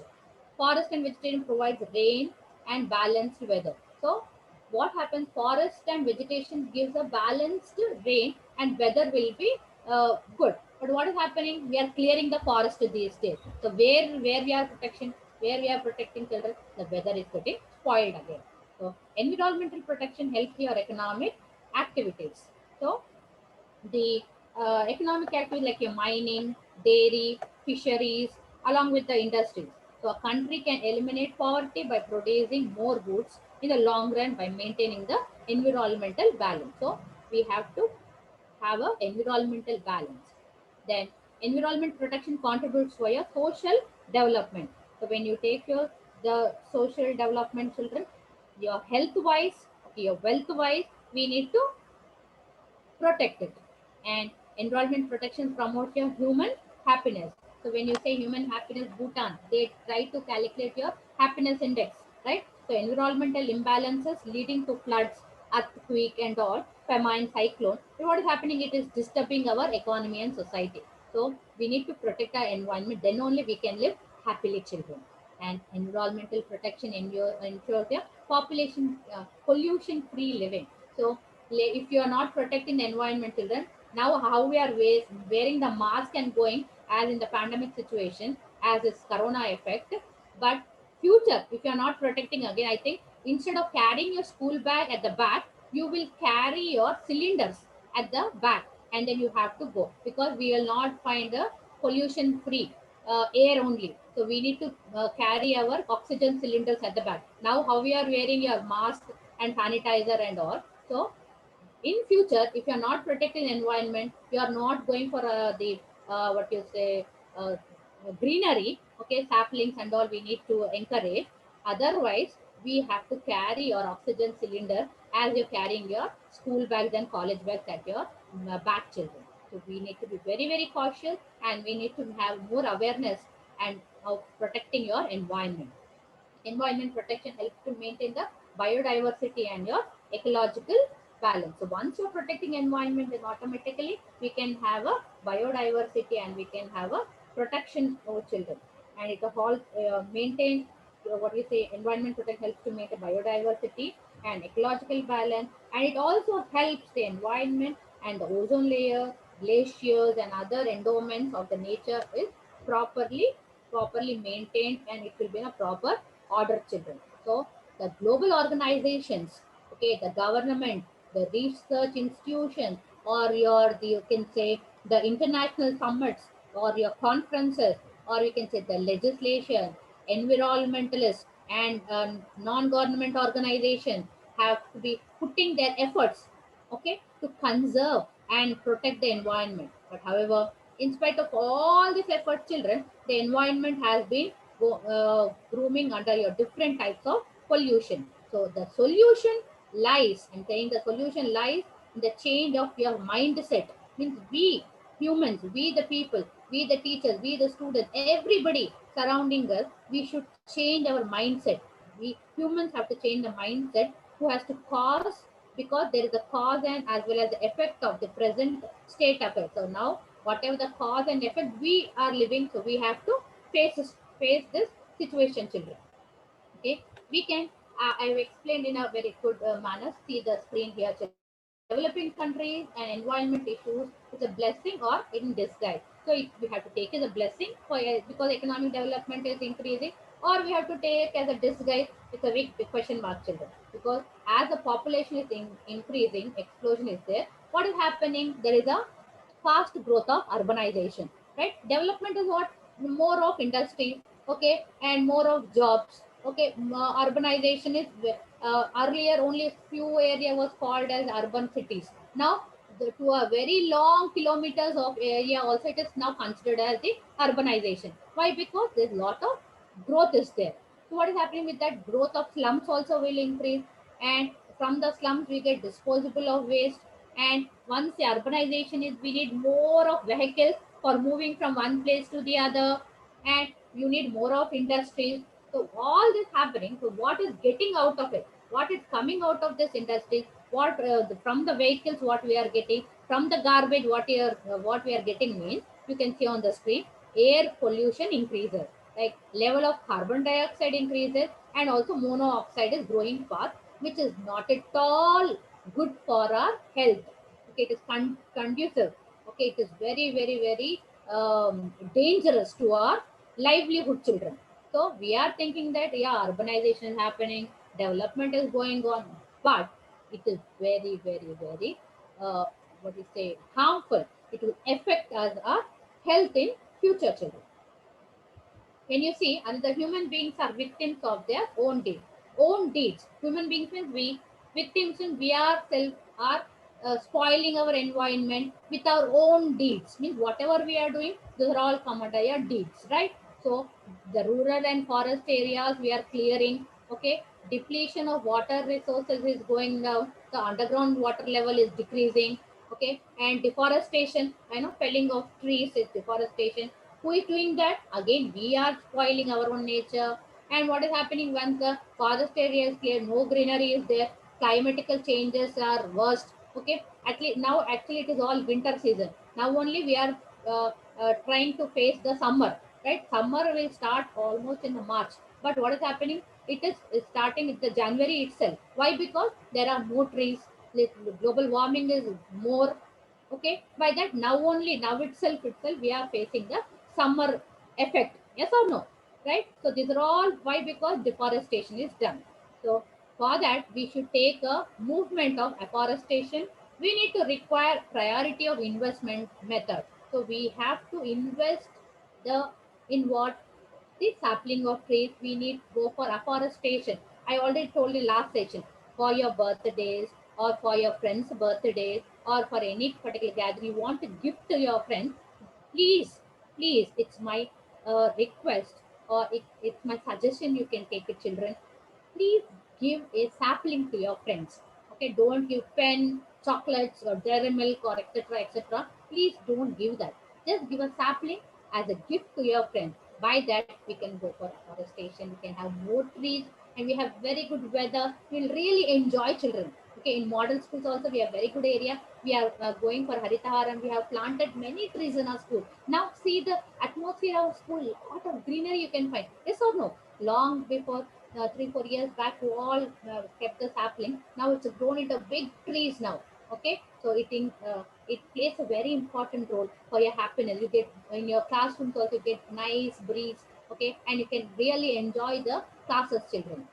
Forest and vegetation provides rain and balanced weather. So what happens? Forest and vegetation gives a balanced rain and weather will be good. But what is happening? We are clearing the forest these days. So where we are protecting children, the weather is getting spoiled again. So environmental protection helps your economic activities. So the economic activities like your mining, dairy, fisheries, along with the industries. So a country can eliminate poverty by producing more goods in the long run by maintaining the environmental balance. So we have to have a environmental balance. Then environment protection contributes for your social development. So when you take the social development children, your health wise, your wealth wise, we need to protect it. And environment protection promotes your human happiness. So when you say human happiness, Bhutan, they try to calculate your happiness index, right? So environmental imbalances leading to floods, earthquake and all, famine, cyclone. So what is happening? It is disturbing our economy and society. So we need to protect our environment. Then only we can live happily, children. And environmental protection ensures the population pollution-free living. So if you are not protecting the environment, children, now how we are wearing the mask and going as in the pandemic situation, as this corona effect. But future, if you are not protecting, again I think instead of carrying your school bag at the back, you will carry your cylinders at the back, and then you have to go, because we will not find a pollution free air only. So we need to carry our oxygen cylinders at the back. Now how we are wearing your mask and sanitizer and all. So in future, if you are not protecting the environment, you are not going for the what you say uh, greenery. Okay, saplings and all we need to encourage. Otherwise, we have to carry your oxygen cylinder as you're carrying your school bags and college bags at your back, children. So we need to be very very cautious, and we need to have more awareness and of protecting your environment. Environment protection helps to maintain the biodiversity and your ecological balance. So once you're protecting environment, then automatically we can have a biodiversity and we can have a protection over children. And it all maintains what we say environment protection helps to maintain biodiversity and ecological balance, and it also helps the environment and the ozone layer, glaciers and other endowments of the nature is properly maintained, and it will be in a proper order, children. So the global organizations, okay, the government, the research institutions, or you can say the international summits, or your conferences, or you can say the legislation, environmentalists, and non-government organizations have to be putting their efforts, okay, to conserve and protect the environment. But however, in spite of all these efforts, children, the environment has been grooming under your different types of pollution. So the solution lies, I'm saying the solution lies in the change of your mindset. Means we humans, we the people, we the teachers, we the students, everybody surrounding us, we should change our mindset. We humans have to change the mindset who has to cause, because there is a cause and as well as the effect of the present state effect. So now whatever the cause and effect we are living, so we have to face this situation, children. Okay, we can I've explained in a very good manner. See the screen here, children. Developing countries and environment issues is a blessing or in disguise. So we have to take as a blessing for because economic development is increasing, or we have to take as a disguise. It's a big question mark, children. Because as the population is increasing, explosion is there. What is happening? There is a fast growth of urbanization, right? Development is what? More of industry, okay, and more of jobs, okay. Urbanization is earlier only few area was called as urban cities. Now to a very long kilometers of area also it is now considered as the urbanization. Why? Because there's a lot of growth is there. So what is happening with that growth of slums also will increase, and from the slums we get disposable of waste, And once the urbanization is, we need more of vehicles for moving from one place to the other, and you need more of industries. So all this happening. So what is getting out of it? What is coming out of this industry? What from the vehicles? What we are getting from the garbage? What we are getting means, you can see on the screen, air pollution increases. Like level of carbon dioxide increases, and also monoxide is growing fast, which is not at all good for our health. Okay, it is conducive. Okay, it is very, very, very dangerous to our livelihood children. So we are thinking that yeah, urbanization is happening, development is going on, but it is very, very, very what we say, harmful. It will affect us our health in future children. When you see, and the human beings are victims of their own deeds. Own deeds. Human beings means we, victims means we ourselves are spoiling our environment with our own deeds. Means whatever we are doing, those are all come under your deeds, right? So the rural and forest areas we are clearing. Okay, depletion of water resources is going down. The underground water level is decreasing. Okay, and deforestation. I know felling of trees is deforestation. Who is doing that? Again, we are spoiling our own nature. And what is happening once the forest area is clear, no greenery is there, climatical changes are worst. Okay, at least now actually it is all winter season. Now only we are trying to face the summer, right? Summer will start almost in the March. But what is happening? It is starting in the January itself. Why? Because there are no trees. Global warming is more. Okay, by that now only, now itself we are facing the summer effect. Yes or no? Right? So these are all why, because deforestation is done. So for that we should take a movement of afforestation. We need to require priority of investment method. So we have to invest the in what, the sapling of trees. We need to go for afforestation. I already told you last session, for your birthdays or for your friends' birthdays or for any particular gathering you want to give to your friends, please, please, it's my request, or it's my suggestion. You can take it, children. Please give a sapling to your friends. Okay, don't give pen, chocolates, or dairy milk, or etc. etc. Please don't give that. Just give a sapling as a gift to your friends. By that, we can go for afforestation. We can have more trees, and we have very good weather. We'll really enjoy, children. Okay, in model schools also we have very good area. We are going for Haritaharam. We have planted many trees in our school. Now see the atmosphere of school. Lot of greenery you can find. Yes or no? Long before 3 4 years back, we all kept the sapling. Now it's grown into big trees now. Okay, so it plays a very important role for your happiness. You get in your classrooms also, you get nice breeze. Okay, and you can really enjoy the classes, children.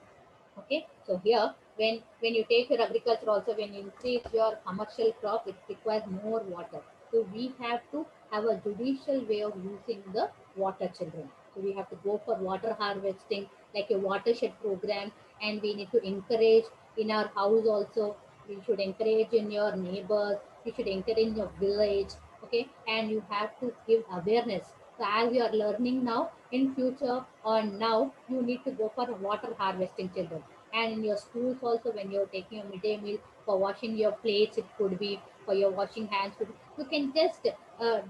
Okay, so here when you take your agriculture also, when you increase your commercial crop, it requires more water. So we have to have a judicial way of using the water, children. So we have to go for water harvesting, like a watershed program. And we need to encourage in our house also. We should encourage in your neighbors, you should encourage in your village. Okay, and you have to give awareness. So as you are learning now, in future or now, you need to go for water harvesting, children. And in your schools also, when you're taking a midday meal, for washing your plates, it could be for your washing hands. You can just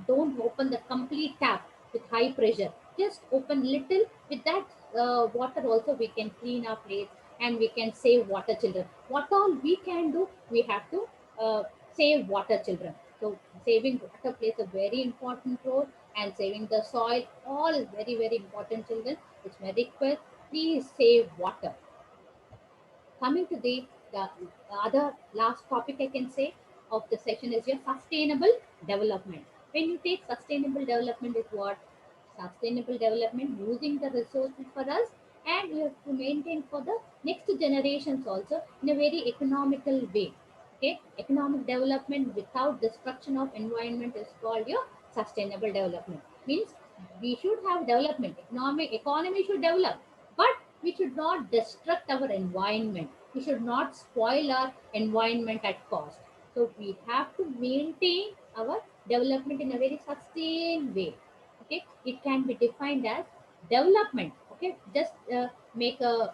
don't open the complete tap with high pressure. Just open little. With that water also, we can clean our plates and we can save water, children. What all we can do, we have to save water, children. So saving water plays a very important role, and saving the soil, all is very, very important, children. It's my request. Please save water. Coming to the other last topic I can say of the session is your sustainable development. When you take sustainable development is what? Sustainable development using the resources for us, and we have to maintain for the next generations also in a very economical way. Okay, economic development without destruction of environment is called your sustainable development. Means we should have development, economic economy should develop, but we should not destruct our environment. We should not spoil our environment at cost. So we have to maintain our development in a very sustained way. Okay, it can be defined as development. Okay, just make a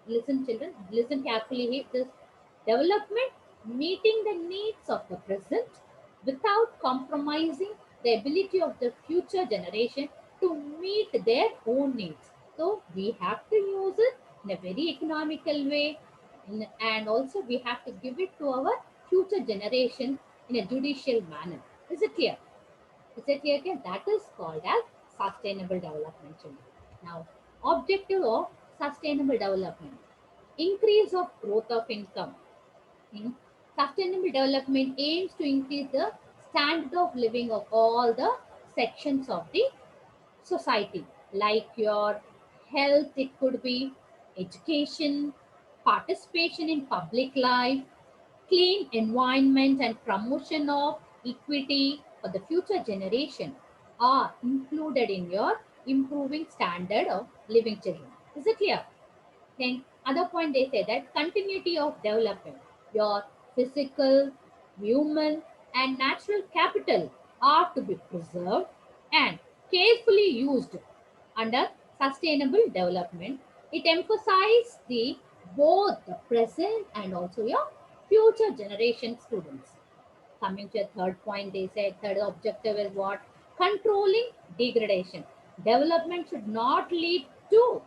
listen, children. Listen carefully here. This development meeting the needs of the present without compromising the ability of the future generation to meet their own needs. So we have to use it in a very economical way, and also we have to give it to our future generation in a judicial manner. Is it clear? Is it clear? Okay? That is called as sustainable development. Children. Now, objective of sustainable development: increase of growth of income. Hmm. Sustainable development aims to increase the standard of living of all the sections of the society, like your health, it could be education, participation in public life, clean environment, and promotion of equity for the future generation are included in your improving standard of living children. Is it clear? Then other point they say that continuity of development, your physical, human, and natural capital are to be preserved and carefully used under sustainable development. It emphasizes the both the present and also your future generation students. Coming to a third point, they said third objective is what? Controlling degradation. Development should not lead to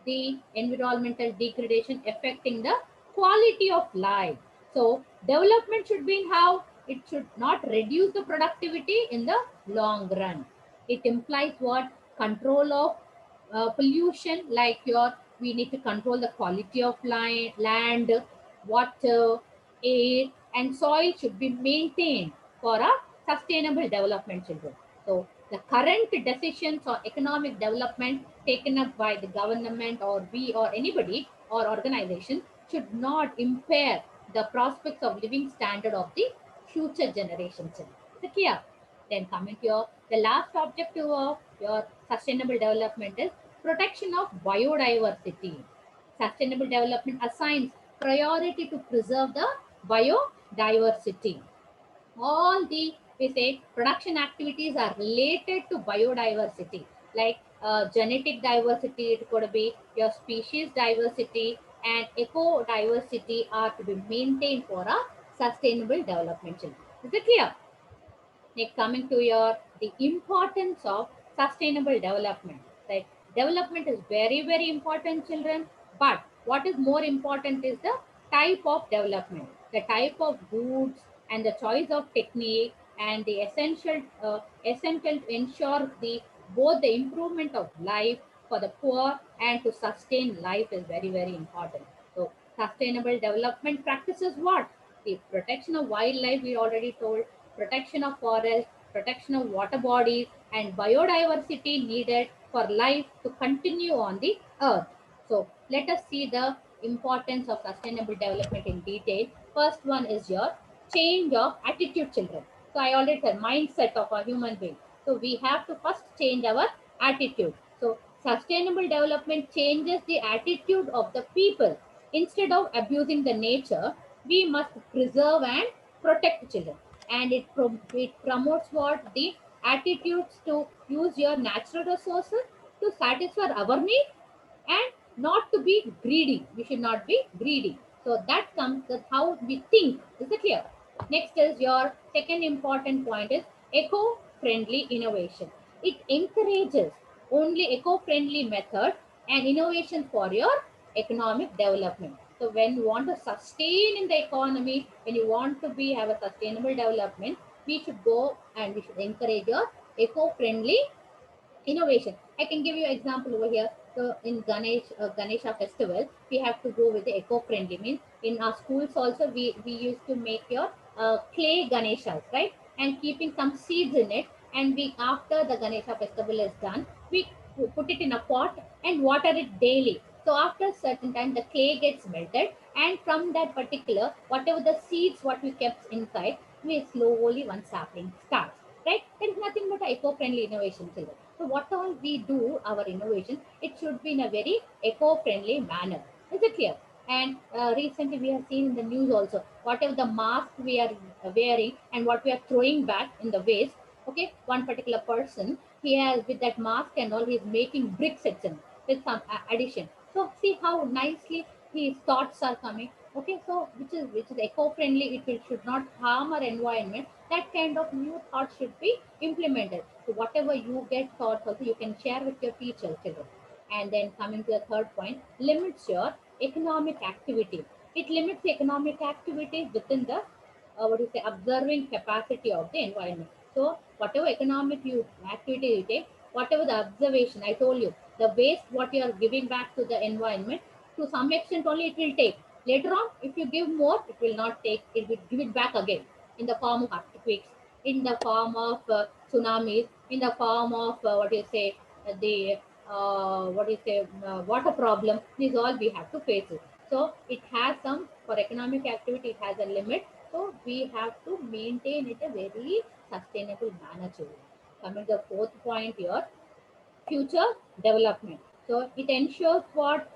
the environmental degradation affecting the quality of life. So development should be in how it should not reduce the productivity in the long run. It implies what? Control of pollution, like your we need to control the quality of land, water, air, and soil should be maintained for a sustainable development, children. So the current decisions or economic development taken up by the government or we or anybody or organization should not impair the prospects of living standard of the future generations. Is it clear? Then coming to the last objective of your sustainable development is protection of biodiversity. Sustainable development assigns priority to preserve the biodiversity. All the we say production activities are related to biodiversity, like genetic diversity, it could be your species diversity, and eco diversity are to be maintained for a sustainable development. Is it clear? Next, coming to your the importance of sustainable development. Right, development is very very important, children. But what is more important is the type of development, the type of goods, and the choice of technique, and the essential to ensure the both the improvement of life for the poor and to sustain life is very very important. So sustainable development practices what? The protection of wildlife, we already told, protection of forests, protection of water bodies, and biodiversity needed for life to continue on the earth. So let us see the importance of sustainable development in detail. First one is your change of attitude, children. So I already said mindset of a human being. So we have to first change our attitude. So sustainable development changes the attitude of the people. Instead of abusing the nature, we must preserve and protect children. And it promotes what? The attitudes to use your natural resources to satisfy our needs and not to be greedy. We should not be greedy. So that comes with how we think. Is it clear? Next is your second important point is eco-friendly innovation. It encourages only eco-friendly methods and innovation for your economic development. So when you want to sustain in the economy, when you want to be have a sustainable development, we should go and we should encourage your eco-friendly innovation. I can give you example over here. So in Ganesha festival, we have to go with the eco-friendly. Means in our schools also we used to make your clay Ganeshas, right? And keeping some seeds in it. And we after the Ganesha festival is done, we put it in a pot and water it daily. So after a certain time, the clay gets melted, and from that particular whatever the seeds what we kept inside, we slowly one sapling starts. Right? There is nothing but eco-friendly innovation, children. So what all we do, our innovation, it should be in a very eco-friendly manner. Is it clear? And recently we have seen in the news also, whatever the mask we are wearing and what we are throwing back in the waste. Okay, one particular person, he has with that mask and all, he is making brick sets in with some addition. So see how nicely his thoughts are coming. Okay, so which is eco-friendly, it will, should not harm our environment. That kind of new thoughts should be implemented. So whatever you get thoughts also you can share with your teachers, children. And then coming to the third point, limits your economic activity. It limits the economic activity within the what do you say, observing capacity of the environment. So whatever economic you activity you take, whatever the observation, I told you, the waste what you are giving back to the environment, to some extent only it will take. Later on, if you give more, it will not take, it will give it back again in the form of earthquakes, in the form of tsunamis, in the form of what do you say, the what do you say, water problem. These all we have to face it. So it has some, for economic activity, it has a limit. So we have to maintain it a very sustainable manner. Children. Coming to the fourth point here, future development. So it ensures what,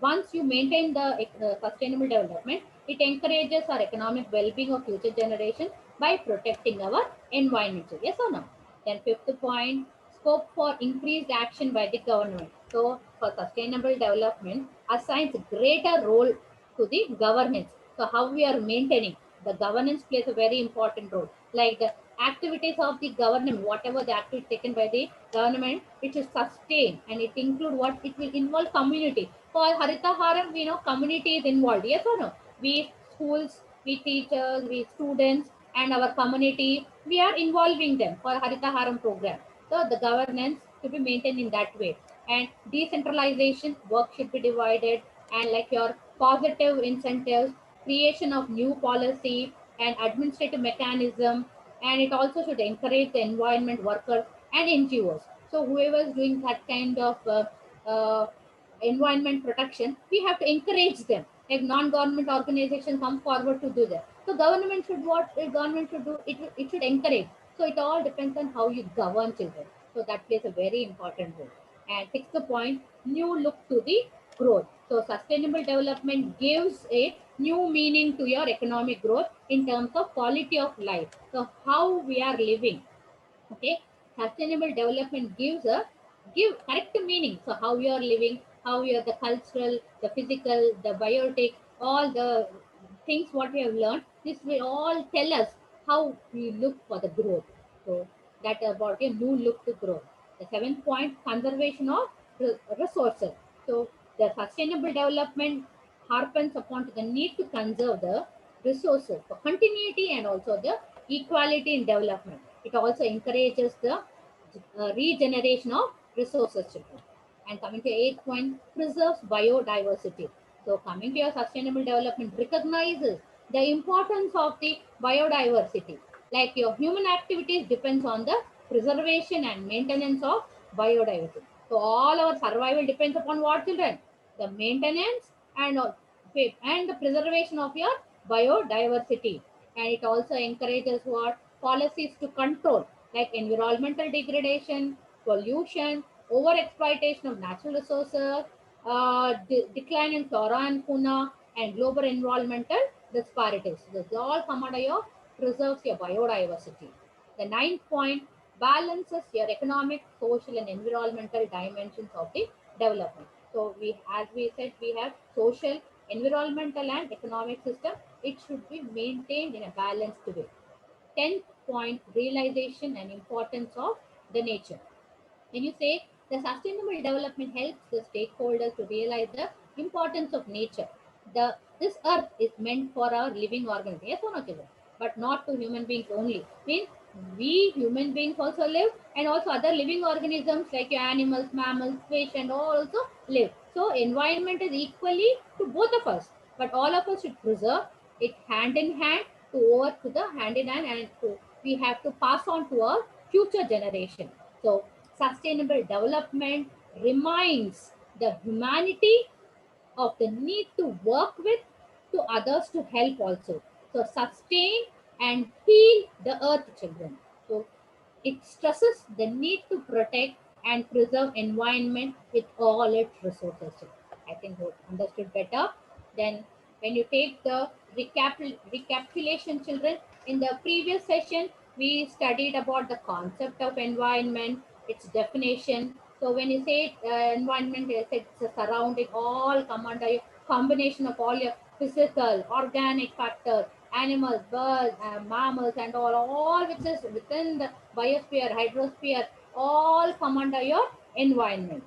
once you maintain the sustainable development, it encourages our economic well-being of future generations by protecting our environment. So yes or no? Then fifth point, scope for increased action by the government. So for sustainable development assigns greater role to the governance. So how we are maintaining the governance plays a very important role. Like the activities of the government, whatever the activity taken by the government, it should sustain and it include what, it will involve community. For Harita Haram, we know community is involved. Yes or no? We schools, we teachers, we students, and our community, we are involving them for Harita Haram program. So the governance should be maintained in that way. And decentralization work should be divided, and like your positive incentives, creation of new policy and administrative mechanism, and it also should encourage the environment workers and NGOs. So whoever is doing that kind of environment protection, we have to encourage them. Like non-government organizations come forward to do that. So government should, what the government should do, it should encourage. So it all depends on how you govern children. So that plays a very important role. And sixth point, new look to the growth. So sustainable development gives a new meaning to your economic growth in terms of quality of life. So how we are living. Okay, sustainable development gives a give correct meaning. So how we are living, how we are, the cultural, the physical, the biotic, all the things what we have learned. This will all tell us how we look for the growth. So that about a new look to growth. The seventh point, conservation of resources. So the sustainable development harpens upon to the need to conserve the resources for continuity and also the equality in development. It also encourages the regeneration of resources, children. And coming to eighth point, preserves biodiversity. So coming to your sustainable development recognizes the importance of the biodiversity. Like your human activities depends on the preservation and maintenance of biodiversity. So all our survival depends upon what, children? The maintenance and and the preservation of your biodiversity. And it also encourages what, policies to control like environmental degradation, pollution, over exploitation of natural resources, decline in flora and fauna, and global environmental disparities. This all come under your preserves your biodiversity. The ninth point, balances your economic, social, and environmental dimensions of the development. So we, as we said, we have social, environmental, and economic system. It should be maintained in a balanced way. 10th point, realization and importance of the nature. When you say the sustainable development helps the stakeholders to realize the importance of nature. This earth is meant for our living organisms, yes or no, children? But not to human beings only. Means we human beings also live, and also other living organisms like your animals, mammals, fish, and all also live. So environment is equally to both of us, but all of us should preserve it hand in hand, to over to the hand in hand, and to, we have to pass on to our future generation. So sustainable development reminds the humanity of the need to work with to others to help also. So sustain and heal the earth, children. So it stresses the need to protect and preserve environment with all its resources. I think you understood better. Then when you take the recapitulation, children, in the previous session, we studied about the concept of environment, its definition. So when you say environment, it's a surrounding, all come under a combination of all your physical, organic factor, animals, birds, mammals, and all which is within the biosphere, hydrosphere, all come under your environment.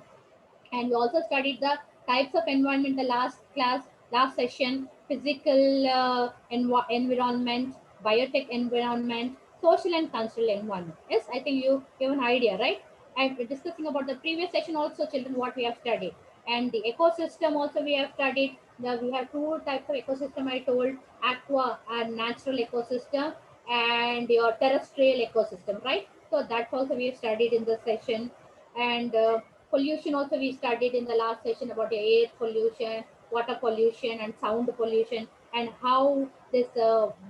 And we also studied the types of environment the last class, last session: physical environment, biotech environment, social and cultural environment. Yes, I think you have an idea, right? I'm discussing about the previous session also, children, what we have studied. And the ecosystem also we have studied. We have two types of ecosystem, I told: aqua and natural ecosystem, and your terrestrial ecosystem, right? So that's also we have studied in the session. And pollution also we studied in the last session about the air pollution, water pollution, and sound pollution, and how this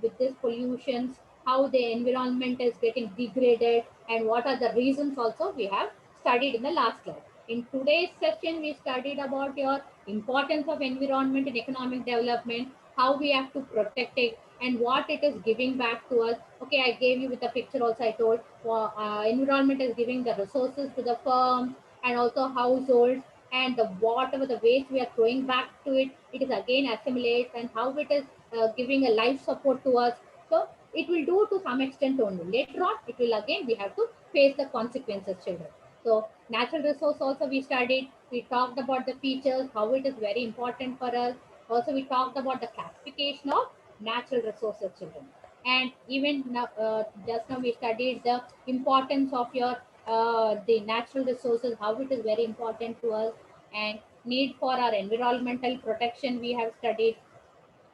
with this pollutions, how the environment is getting degraded, and what are the reasons also we have studied in the last class. In today's session we studied about your importance of environment in economic development, how we have to protect it, and what it is giving back to us. Okay, I gave you with the picture also, I told environment is giving the resources to the firms and also households, and the whatever the waste we are throwing back to it, it is again accumulates, and how it is giving a life support to us. So it will do to some extent only. Later on, it will again we have to face the consequences, children. So natural resource also we studied. We talked about the features, how it is very important for us. Also, we talked about the classification of natural resources, children. And even now, just now we studied the importance of your the natural resources, how it is very important to us, and need for our environmental protection we have studied.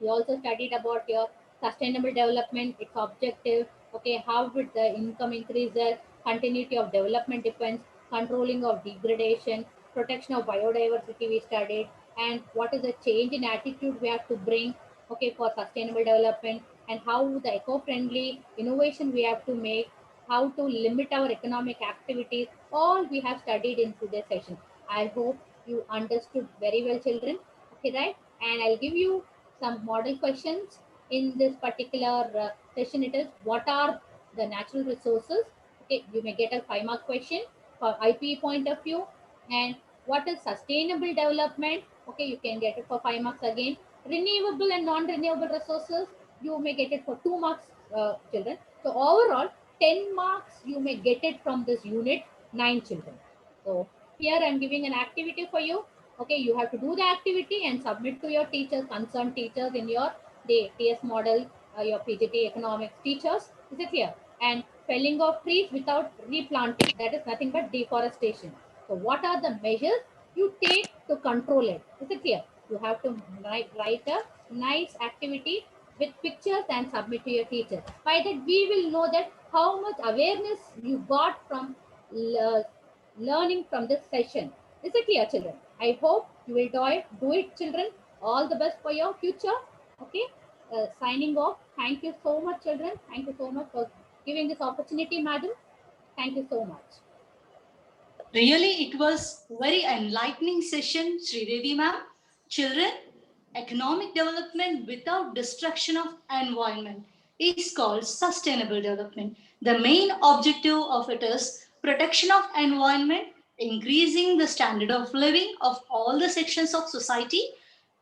We also studied about your sustainable development, its objective, okay, how would the income increases, continuity of development depends, controlling of degradation, protection of biodiversity we studied, and what is the change in attitude we have to bring, okay, for sustainable development, and how the eco-friendly innovation we have to make, how to limit our economic activities, all we have studied in today's session. I hope you understood very well, children. Okay, right? And I'll give you some model questions in this particular session. It is, what are the natural resources? Okay, you may get a 5 mark question for IPE point of view. And what is sustainable development? Okay, you can get it for 5 marks again. Renewable and non-renewable resources, you may get it for 2 marks, children. So overall, 10 marks you may get it from this unit 9, children. So here I'm giving an activity for you. Okay, you have to do the activity and submit to your teachers, concerned teachers in your the TS model, your PGT economics teachers. Is it clear? And felling of trees without replanting, that is nothing but deforestation. So what are the measures you take to control it? Is it clear? You have to write a nice activity with pictures and submit to your teacher. By that we will know that how much awareness you got from learning from this session. Is it clear, children? I hope you will do it, children. All the best for your future. Okay. Signing off. Thank you so much, children. Thank you so much for giving this opportunity, madam. Thank you so much. Really, it was very enlightening session, Sridevi ma'am. Children, economic development without destruction of environment is called sustainable development. The main objective of it is protection of environment, increasing the standard of living of all the sections of society.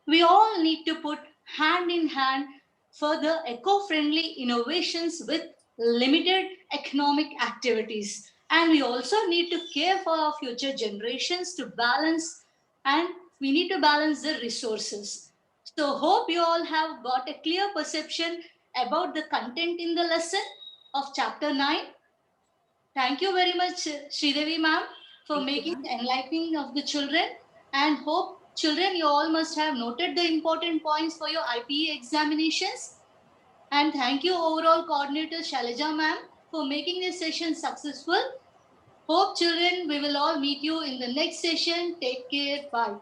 We all need to put hand in hand for the eco-friendly innovations with limited economic activities. And we also need to care for our future generations to balance, and we need to balance the resources. So hope you all have got a clear perception about the content in the lesson of chapter 9. Thank you very much, Sridevi ma'am, for Thank you, making ma'am. the enlightening of the children, and hope children you all must have noted the important points for your IPE examinations. And thank you overall coordinator Shailaja ma'am for making this session successful. Hope children we will all meet you in the next session. Take care. Bye.